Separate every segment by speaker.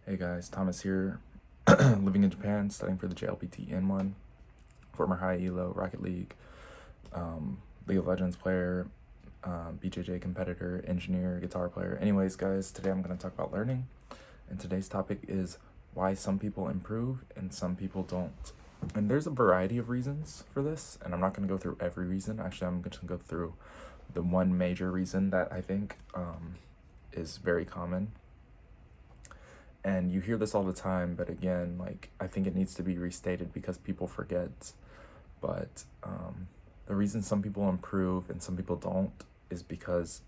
Speaker 1: Hey guys, Thomas here, living in Japan, studying for the JLPT N1, former high elo, Rocket League, League of Legends player, BJJ competitor, engineer, guitar player. Anyways, guys, today I'm going to talk about learning, and today's topic is why some people improve and some people don't. And there's a variety of reasons for this, and I'm not going to go through every reason. Actually, I'm just going to go through the one major reason that I think is very common. And you hear this all the time, but again, I think it needs to be restated because people forget. But the reason some people improve and some people don't is because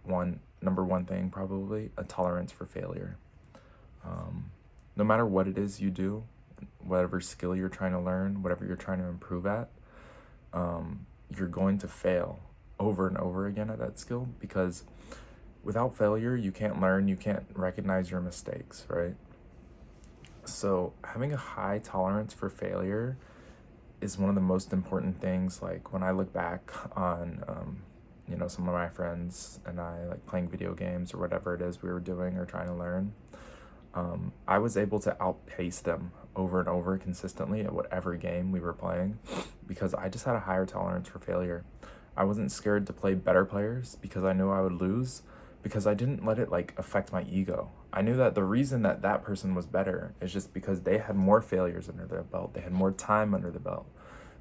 Speaker 1: number one thing, probably a tolerance for failure. No matter what it is you do, whatever skill you're trying to learn, whatever you're trying to improve at, you're going to fail over and over again at that skill, because without failure, you can't learn, you can't recognize your mistakes, right? So having a high tolerance for failure is one of the most important things. Like when I look back on, some of my friends and I, like playing video games or whatever it is we were doing or trying to learn, I was able to outpace them over and over consistently at whatever game we were playing because I just had a higher tolerance for failure. I wasn't scared to play better players because I knew I would lose, because I didn't let it affect my ego. I knew that the reason that that person was better is just because they had more failures under their belt. They had more time under the belt.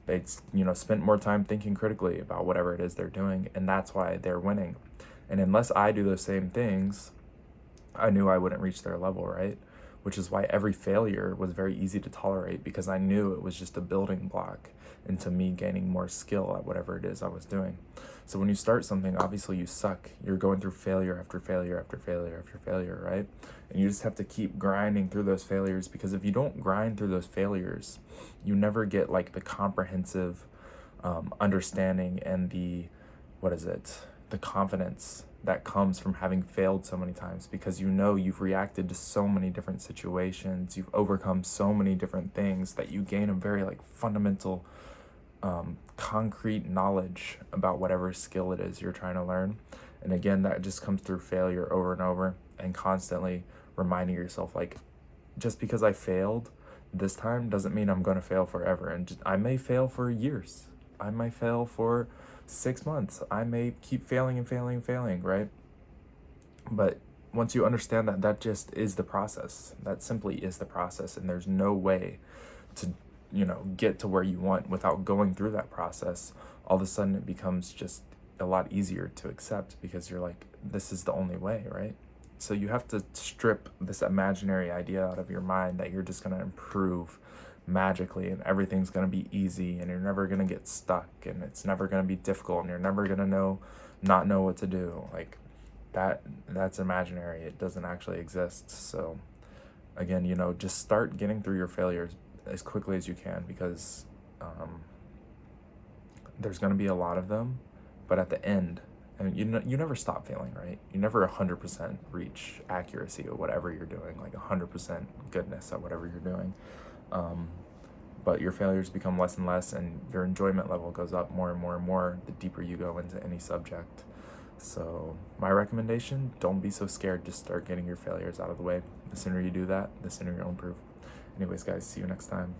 Speaker 1: They'd, spent more time thinking critically about whatever it is they're doing, and that's why they're winning. And unless I do those same things, I knew I wouldn't reach their level, right? Which is why every failure was very easy to tolerate, because I knew it was just a building block into me gaining more skill at whatever it is I was doing. So when you start something, obviously you suck. You're going through failure after failure after failure after failure, right? And you just have to keep grinding through those failures, because if you don't grind through those failures, you never get the comprehensive understanding and the confidence that comes from having failed so many times, because you've reacted to so many different situations, you've overcome so many different things that you gain a very fundamental concrete knowledge about whatever skill it is you're trying to learn. And again, that just comes through failure over and over, and constantly reminding yourself, just because I failed this time doesn't mean I'm going to fail forever. And I may fail for years, I might fail for 6 months, I may keep failing and failing and failing, right? But once you understand that that just is the process, that simply is the process, and there's no way to get to where you want without going through that process, all of a sudden it becomes just a lot easier to accept, because you're like, this is the only way, right? So you have to strip this imaginary idea out of your mind that you're just going to improve magically and everything's going to be easy and you're never going to get stuck and it's never going to be difficult and you're never going to not know what to do. That's imaginary. It doesn't actually exist. So again, just start getting through your failures as quickly as you can, because there's going to be a lot of them, but at the end, and you never stop failing, right? You never 100% reach accuracy or whatever you're doing, 100% goodness at whatever you're doing. But your failures become less and less, and your enjoyment level goes up more and more and more the deeper you go into any subject. So my recommendation, don't be so scared. Just start getting your failures out of the way. The sooner you do that, the sooner you'll improve. Anyways, guys, see you next time.